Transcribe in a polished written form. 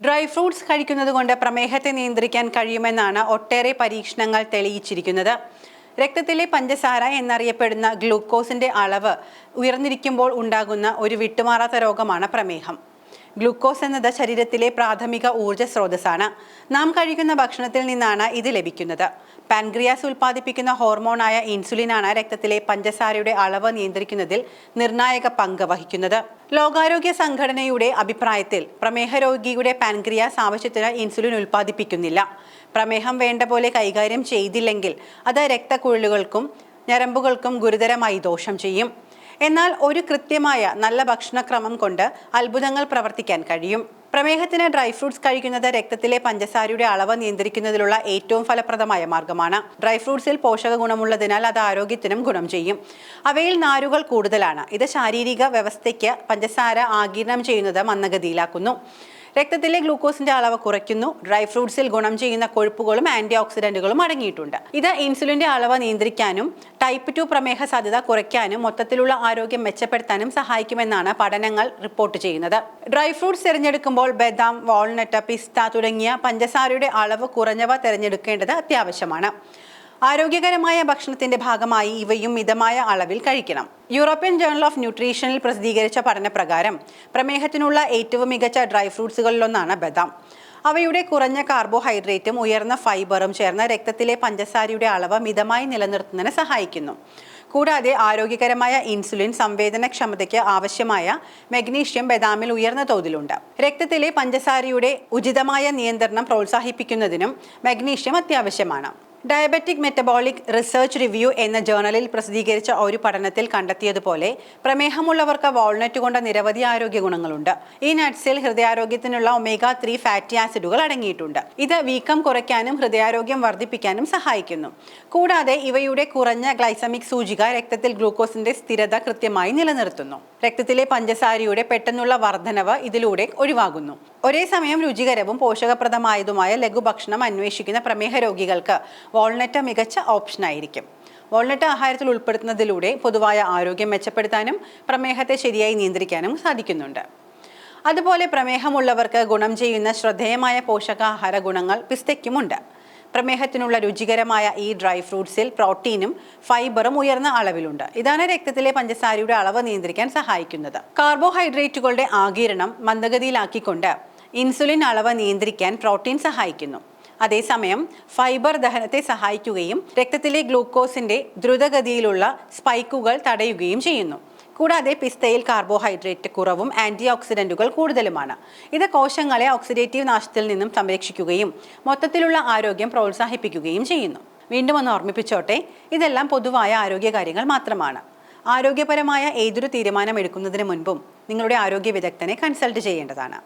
Dry fruits കഴിക്കുന്നതുകൊണ്ട് പ്രമേഹത്തെ നിയന്ത്രിക്കാൻ കഴിയുമെന്നാണ് ഒട്ടേറെ പരീക്ഷണങ്ങൾ തെളിയിച്ചിരിക്കുന്നത്. രക്തത്തിലെ പഞ്ചസാര എന്നറിയപ്പെടുന്ന ഗ്ലൂക്കോസിന്റെ അളവ് ഉയർന്നിരിക്കുമ്പോൾ ഉണ്ടാകുന്ന ഒരു വിട്ടുമാറാത്ത രോഗമാണ് പ്രമേഹം. ഗ്ലൂക്കോസ് എന്നത് ശരീരത്തിലെ പ്രാഥമിക ഊർജ്ജ സ്രോതസ്സാണ്. നാം കഴിക്കുന്ന ഭക്ഷണത്തിൽ നിന്നാണ് ഇത് ലഭിക്കുന്നത്. പാൻക്രിയാസ് ഉൽപ്പാദിപ്പിക്കുന്ന ഹോർമോണായ ഇൻസുലിനാണ് രക്തത്തിലെ പഞ്ചസാരയുടെ അളവ് നിയന്ത്രിക്കുന്നതിൽ നിർണായക പങ്ക് വഹിക്കുന്നത്. ലോകാരോഗ്യ സംഘടനയുടെ അഭിപ്രായത്തിൽ പ്രമേഹ രോഗിയുടെ പാൻക്രിയാസ് ആവശ്യത്തിന് ഇൻസുലിൻ ഉൽപ്പാദിപ്പിക്കുന്നില്ല. പ്രമേഹം വേണ്ട പോലെ കൈകാര്യം ചെയ്തില്ലെങ്കിൽ അത് രക്തക്കുഴലുകൾക്കും ഞരമ്പുകൾക്കും ഗുരുതരമായി ദോഷം ചെയ്യും. എന്നാൽ ഒരു കൃത്യമായ നല്ല ഭക്ഷണക്രമം കൊണ്ട് അത്ഭുതങ്ങൾ പ്രവർത്തിക്കാൻ കഴിയും. പ്രമേഹത്തിന് ഡ്രൈ ഫ്രൂട്ട്സ് കഴിക്കുന്നത് രക്തത്തിലെ പഞ്ചസാരയുടെ അളവ് നിയന്ത്രിക്കുന്നതിലുള്ള ഏറ്റവും ഫലപ്രദമായ മാർഗമാണ്. ഡ്രൈ ഫ്രൂട്ട്സിൽ പോഷക ഗുണമുള്ളതിനാൽ അത് ആരോഗ്യത്തിനും ഗുണം ചെയ്യും. അവയിൽ നാരുകൾ കൂടുതലാണ്. ഇത് ശാരീരിക വ്യവസ്ഥയ്ക്ക് പഞ്ചസാര ആഗിരണം ചെയ്യുന്നത് മന്ദഗതിയിലാക്കുന്നു. രക്തത്തിലെ ഗ്ലൂക്കോസിന്റെ അളവ് കുറയ്ക്കുന്നു. ഡ്രൈ ഫ്രൂട്ട്സിൽ ഗുണം ചെയ്യുന്ന കൊഴുപ്പുകളും ആന്റി ഓക്സിഡന്റുകളും അടങ്ങിയിട്ടുണ്ട്. ഇത് ഇൻസുലിന്റെ അളവ് നിയന്ത്രിക്കാനും ടൈപ്പ് 2 പ്രമേഹ സാധ്യത കുറയ്ക്കാനും മൊത്തത്തിലുള്ള ആരോഗ്യം മെച്ചപ്പെടുത്താനും സഹായിക്കുമെന്നാണ് പഠനങ്ങൾ റിപ്പോർട്ട് ചെയ്യുന്നത്. ഡ്രൈ ഫ്രൂട്ട്സ് തിരഞ്ഞെടുക്കുമ്പോൾ ബദാം, വാൾനട്ട്, പിസ്ത തുടങ്ങിയ പഞ്ചസാരയുടെ അളവ് കുറഞ്ഞവ തിരഞ്ഞെടുക്കേണ്ടത് അത്യാവശ്യമാണ്. ആരോഗ്യകരമായ ഭക്ഷണത്തിന്റെ ഭാഗമായി ഇവയും മിതമായ അളവിൽ കഴിക്കണം. യൂറോപ്യൻ ജേണൽ ഓഫ് ന്യൂട്രീഷനിൽ പ്രസിദ്ധീകരിച്ച പഠനപ്രകാരം പ്രമേഹത്തിനുള്ള ഏറ്റവും മികച്ച ഡ്രൈ ഫ്രൂട്ട്സുകളിലൊന്നാണ് ബദാം. അവയുടെ കുറഞ്ഞ കാർബോഹൈഡ്രേറ്റും ഉയർന്ന ഫൈബറും ചേർന്ന് രക്തത്തിലെ പഞ്ചസാരയുടെ അളവ് മിതമായി നിലനിർത്തുന്നതിന് സഹായിക്കുന്നു. കൂടാതെ ആരോഗ്യകരമായ ഇൻസുലിൻ സംവേദനക്ഷമതയ്ക്ക് ആവശ്യമായ മഗ്നീഷ്യം ബദാമിൽ ഉയർന്ന തോതിലുണ്ട്. രക്തത്തിലെ പഞ്ചസാരയുടെ ഉചിതമായ നിയന്ത്രണം പ്രോത്സാഹിപ്പിക്കുന്നതിനും മഗ്നീഷ്യം അത്യാവശ്യമാണ്. ഡയബറ്റിക് മെറ്റബോളിക് റിസർച്ച് റിവ്യൂ എന്ന ജേണലിൽ പ്രസിദ്ധീകരിച്ച ഒരു പഠനത്തിൽ കണ്ടെത്തിയതുപോലെ പ്രമേഹമുള്ളവർക്ക് വാൾനട്ട് കൊണ്ട് നിരവധി ആരോഗ്യ ഗുണങ്ങളുണ്ട്. ഈ നട്ട്സിൽ ഹൃദയാരോഗ്യത്തിനുള്ള omega-3 ഫാറ്റി ആസിഡുകൾ അടങ്ങിയിട്ടുണ്ട്. ഇത് വീക്കം കുറയ്ക്കാനും ഹൃദയാരോഗ്യം വർദ്ധിപ്പിക്കാനും സഹായിക്കുന്നു. കൂടാതെ ഇവയുടെ കുറഞ്ഞ ഗ്ലൈസമിക് സൂചിക രക്തത്തിൽ ഗ്ലൂക്കോസിന്റെ സ്ഥിരത കൃത്യമായി നിലനിർത്തുന്നു. രക്തത്തിലെ പഞ്ചസാരയുടെ പെട്ടെന്നുള്ള വർധനവ് ഇതിലൂടെ ഒഴിവാകുന്നു. ഒരേ സമയം രുചികരവും പോഷകപ്രദമായതുമായ ലഘുഭക്ഷണം അന്വേഷിക്കുന്ന പ്രമേഹ രോഗികൾക്ക് വാൾനട്ട് മികച്ച ഓപ്ഷനായിരിക്കും. വാൾനട്ട് ആഹാരത്തിൽ ഉൾപ്പെടുത്തുന്നതിലൂടെ പൊതുവായ ആരോഗ്യം മെച്ചപ്പെടുത്താനും പ്രമേഹത്തെ ശരിയായി നിയന്ത്രിക്കാനും സാധിക്കുന്നുണ്ട്. അതുപോലെ പ്രമേഹമുള്ളവർക്ക് ഗുണം ചെയ്യുന്ന ശ്രദ്ധേയമായ പോഷകാഹാര ഗുണങ്ങൾ പിസ്തയ്ക്കുമുണ്ട്. പ്രമേഹത്തിനുള്ള രുചികരമായ ഈ ഡ്രൈ ഫ്രൂട്ട്സിൽ പ്രോട്ടീനും ഫൈബറും ഉയർന്ന അളവിലുണ്ട്. ഇതാണ് രക്തത്തിലെ പഞ്ചസാരയുടെ അളവ് നിയന്ത്രിക്കാൻ സഹായിക്കുന്നത്. കാർബോഹൈഡ്രേറ്റുകളുടെ ആഗിരണം മന്ദഗതിയിലാക്കിക്കൊണ്ട് ഇൻസുലിൻ അളവ് നിയന്ത്രിക്കാൻ പ്രോട്ടീൻ സഹായിക്കുന്നു. അതേസമയം ഫൈബർ ദഹനത്തെ സഹായിക്കുകയും രക്തത്തിലെ ഗ്ലൂക്കോസിന്റെ ദ്രുതഗതിയിലുള്ള സ്പൈക്കുകൾ തടയുകയും ചെയ്യുന്നു. കൂടാതെ പിസ്തയിൽ കാർബോഹൈഡ്രേറ്റ് കുറവും ആന്റി ഓക്സിഡന്റുകൾ കൂടുതലുമാണ്. ഇത് കോശങ്ങളെ ഓക്സിഡേറ്റീവ് നാശത്തിൽ നിന്നും സംരക്ഷിക്കുകയും മൊത്തത്തിലുള്ള ആരോഗ്യം പ്രോത്സാഹിപ്പിക്കുകയും ചെയ്യുന്നു. വീണ്ടും ഒന്ന് ഓർമ്മിപ്പിച്ചോട്ടെ, ഇതെല്ലാം പൊതുവായ ആരോഗ്യകാര്യങ്ങൾ മാത്രമാണ്. ആരോഗ്യപരമായ ഏതൊരു തീരുമാനം എടുക്കുന്നതിന് മുൻപും നിങ്ങളുടെ ആരോഗ്യ വിദഗ്ധനെ കൺസൾട്ട് ചെയ്യേണ്ടതാണ്.